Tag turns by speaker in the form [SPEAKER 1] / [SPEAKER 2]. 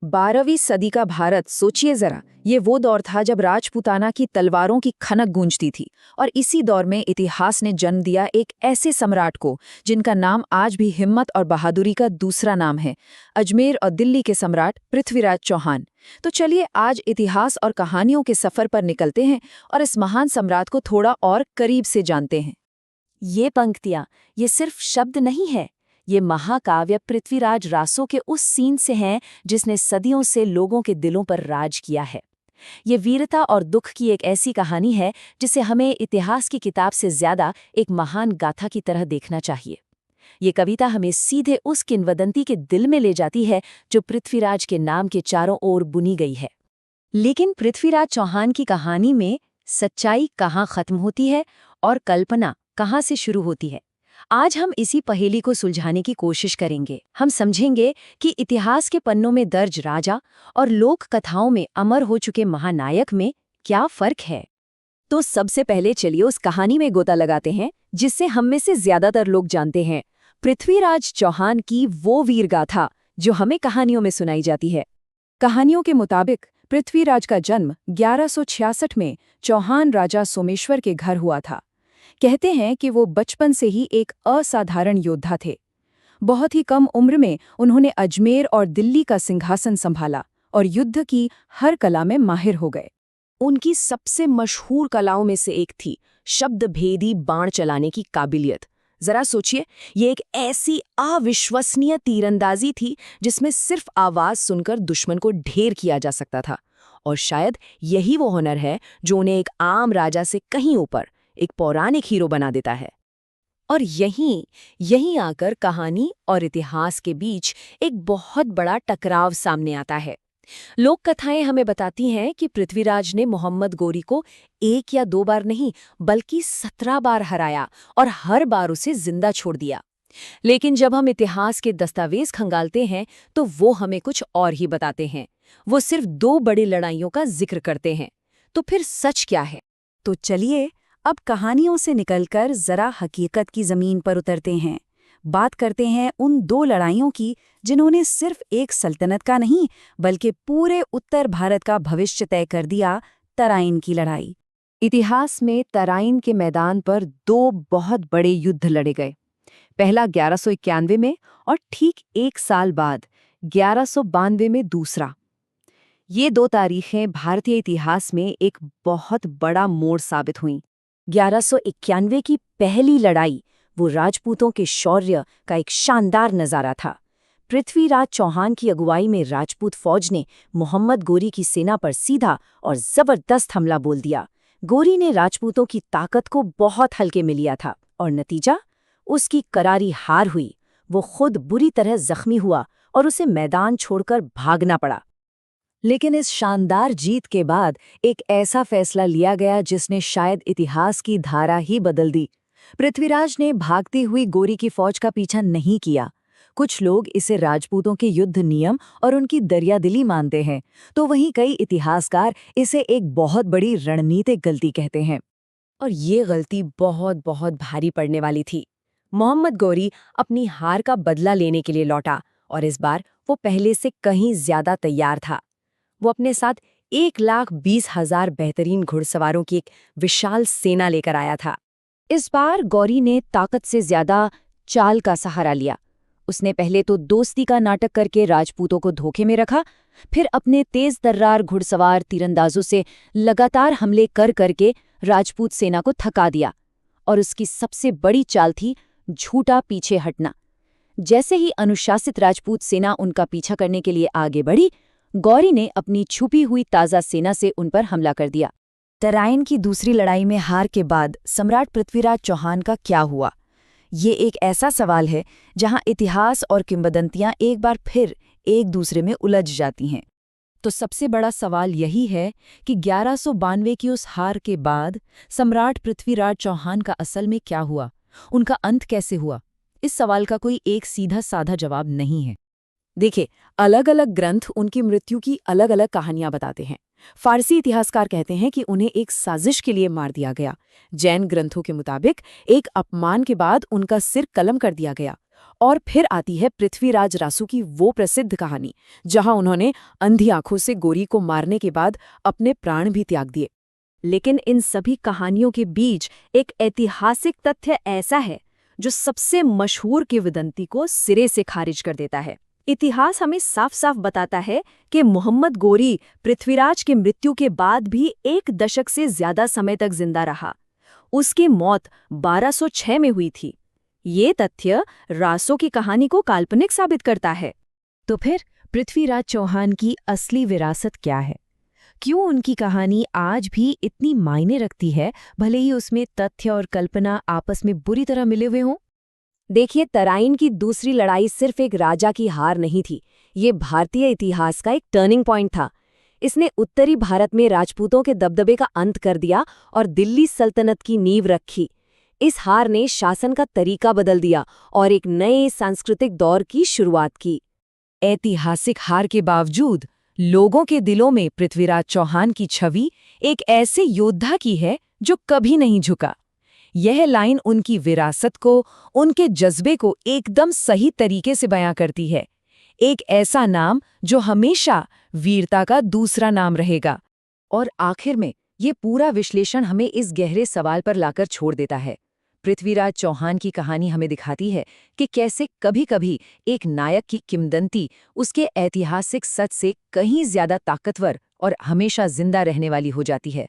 [SPEAKER 1] 12वीं सदी का भारत, सोचिए जरा। ये वो दौर था जब राजपूताना की तलवारों की खनक गूंजती थी। और इसी दौर में इतिहास ने जन्म दिया एक ऐसे सम्राट को जिनका नाम आज भी हिम्मत और बहादुरी का दूसरा नाम है। अजमेर और दिल्ली के सम्राट पृथ्वीराज चौहान। तो चलिए आज इतिहास और कहानियों के सफर पर निकलते हैं और इस महान सम्राट को थोड़ा और करीब से जानते हैं।
[SPEAKER 2] ये पंक्तियां, ये सिर्फ शब्द नहीं है। ये महाकाव्य पृथ्वीराज रासो के उस सीन से हैं जिसने सदियों से लोगों के दिलों पर राज किया है। ये वीरता और दुख की एक ऐसी कहानी है जिसे हमें इतिहास की किताब से ज्यादा एक महान गाथा की तरह देखना चाहिए। ये कविता हमें सीधे उस किंवदंती के दिल में ले जाती है जो पृथ्वीराज के नाम के चारों ओर बुनी गई है। लेकिन पृथ्वीराज चौहान की कहानी में सच्चाई कहाँ खत्म होती है और कल्पना कहाँ से शुरू होती है? आज हम इसी पहेली को सुलझाने की कोशिश करेंगे। हम समझेंगे कि इतिहास के पन्नों में दर्ज राजा और लोक कथाओं में अमर हो चुके महानायक में क्या फर्क है। तो सबसे पहले चलिए उस कहानी में गोता लगाते हैं जिससे हम में से ज्यादातर लोग जानते हैं, पृथ्वीराज चौहान की वो वीर गाथा जो हमें कहानियों में सुनाई जाती है।
[SPEAKER 1] कहानियों के मुताबिक पृथ्वीराज का जन्म 1166 में चौहान राजा सोमेश्वर के घर हुआ था। कहते हैं कि वो बचपन से ही एक असाधारण योद्धा थे। बहुत ही कम उम्र में उन्होंने अजमेर और दिल्ली का सिंहासन संभाला और युद्ध की हर कला में माहिर हो गए।
[SPEAKER 2] उनकी सबसे मशहूर कलाओं में से एक थी शब्दभेदी बाण चलाने की काबिलियत। जरा सोचिए, ये एक ऐसी अविश्वसनीय तीरंदाजी थी जिसमें सिर्फ आवाज सुनकर दुश्मन को ढेर किया जा सकता था। और शायद यही वो हुनर है जो उन्हें एक आम राजा से कहीं ऊपर एक पौराणिक हीरो बना देता है। और यहीं आकर कहानी और इतिहास के बीच एक बहुत बड़ा टकराव सामने आता है। लोक कथाएं हमें बताती हैं कि पृथ्वीराज ने मोहम्मद गोरी को 1 या 2 बार नहीं बल्कि 17 बार हराया और हर बार उसे जिंदा छोड़ दिया। लेकिन जब हम इतिहास के दस्तावेज खंगालते हैं तो वो हमें कुछ और ही बताते हैं। वो सिर्फ 2 बड़ी लड़ाइयों का जिक्र करते हैं। तो फिर सच क्या है?
[SPEAKER 1] तो चलिए अब कहानियों से निकलकर जरा हकीकत की जमीन पर उतरते हैं। बात करते हैं उन 2 लड़ाइयों की जिन्होंने सिर्फ एक सल्तनत का नहीं बल्कि पूरे उत्तर भारत का भविष्य तय कर दिया, तराइन की लड़ाई। इतिहास में तराइन के मैदान पर 2 बहुत बड़े युद्ध लड़े गए। पहला 1191 में और ठीक 1 साल बाद 1192 में दूसरा। ये 2 तारीखें भारतीय इतिहास में एक बहुत बड़ा मोड़ साबित हुईं।
[SPEAKER 2] 1191 की पहली लड़ाई वो राजपूतों के शौर्य का एक शानदार नजारा था। पृथ्वीराज चौहान की अगुवाई में राजपूत फौज ने मोहम्मद गोरी की सेना पर सीधा और जबरदस्त हमला बोल दिया। गोरी ने राजपूतों की ताकत को बहुत हल्के में लिया था और नतीजा उसकी करारी हार हुई। वो खुद बुरी तरह जख्मी हुआ और उसे मैदान छोड़कर भागना पड़ा। लेकिन इस शानदार जीत के बाद एक ऐसा फैसला लिया गया जिसने शायद इतिहास की धारा ही बदल दी। पृथ्वीराज ने भागती हुई गोरी की फौज का पीछा नहीं किया। कुछ लोग इसे राजपूतों के युद्ध नियम और उनकी दरियादिली मानते हैं, तो वहीं कई इतिहासकार इसे एक बहुत बड़ी रणनीतिक गलती कहते हैं। और ये गलती बहुत बहुत भारी पड़ने वाली थी। मोहम्मद गोरी अपनी हार का बदला लेने के लिए लौटा और इस बार वो पहले से कहीं ज्यादा तैयार था। वो अपने साथ 1,20,000 बेहतरीन घुड़सवारों की एक विशाल सेना लेकर आया था।
[SPEAKER 1] इस बार गौरी ने ताकत से ज्यादा चाल का सहारा लिया। उसने पहले तो दोस्ती का नाटक करके राजपूतों को धोखे में रखा, फिर अपने तेज तर्रार घुड़सवार तीरंदाजों से लगातार हमले कर करके राजपूत सेना को थका दिया। और उसकी सबसे बड़ी चाल थी झूठा पीछे हटना। जैसे ही अनुशासित राजपूत सेना उनका पीछा करने के लिए आगे बढ़ी, गौरी ने अपनी छुपी हुई ताज़ा सेना से उन पर हमला कर दिया। तराइन की दूसरी लड़ाई में हार के बाद सम्राट पृथ्वीराज चौहान का क्या हुआ? ये एक ऐसा सवाल है जहां इतिहास और किंवदंतियां एक बार फिर एक दूसरे में उलझ जाती हैं। तो सबसे बड़ा सवाल यही है कि 1192 की उस हार के बाद सम्राट पृथ्वीराज चौहान का असल में क्या हुआ? उनका अंत कैसे हुआ? इस सवाल का कोई एक सीधा साधा जवाब नहीं है। देखिए, अलग अलग ग्रंथ उनकी मृत्यु की अलग अलग कहानियां बताते हैं। फारसी इतिहासकार कहते हैं कि उन्हें एक साजिश के लिए मार दिया गया। जैन ग्रंथों के मुताबिक एक अपमान के बाद उनका सिर कलम कर दिया गया।
[SPEAKER 2] और फिर आती है पृथ्वीराज रासू की वो प्रसिद्ध कहानी, जहां उन्होंने अंधी आंखों से गोरी को मारने के बाद अपने प्राण भी त्याग दिए। लेकिन इन सभी कहानियों के बीच एक ऐतिहासिक तथ्य ऐसा है जो सबसे मशहूर किंवदंती को सिरे से खारिज कर देता है। इतिहास हमें साफ साफ बताता है कि मोहम्मद गोरी पृथ्वीराज की मृत्यु के बाद भी 1 दशक से ज्यादा समय तक जिंदा रहा। उसकी मौत 1206 में हुई थी। ये तथ्य रासो की कहानी को काल्पनिक साबित करता है।
[SPEAKER 1] तो फिर पृथ्वीराज चौहान की असली विरासत क्या है? क्यों उनकी कहानी आज भी इतनी मायने रखती है, भले ही उसमें तथ्य और कल्पना आपस में बुरी तरह मिले हुए हों? देखिए, तराइन की दूसरी लड़ाई सिर्फ एक राजा की हार नहीं थी, ये भारतीय इतिहास का एक टर्निंग पॉइंट था। इसने उत्तरी भारत में राजपूतों के दबदबे का अंत कर दिया और दिल्ली सल्तनत की नींव रखी। इस हार ने शासन का तरीका बदल दिया और एक नए सांस्कृतिक दौर की शुरुआत की। ऐतिहासिक हार के बावजूद लोगों के दिलों में पृथ्वीराज चौहान की छवि एक ऐसे योद्धा की है जो कभी नहीं झुका। यह लाइन उनकी विरासत को, उनके जज्बे को एकदम सही तरीके से बयां करती है। एक ऐसा नाम जो हमेशा वीरता का दूसरा नाम रहेगा। और आखिर में ये पूरा विश्लेषण हमें इस गहरे सवाल पर लाकर छोड़ देता है। पृथ्वीराज चौहान की कहानी हमें दिखाती है कि कैसे कभी-कभी एक नायक की किंवदंती उसके ऐतिहासिक सच से कहीं ज्यादा ताकतवर और हमेशा जिंदा रहने वाली हो जाती है।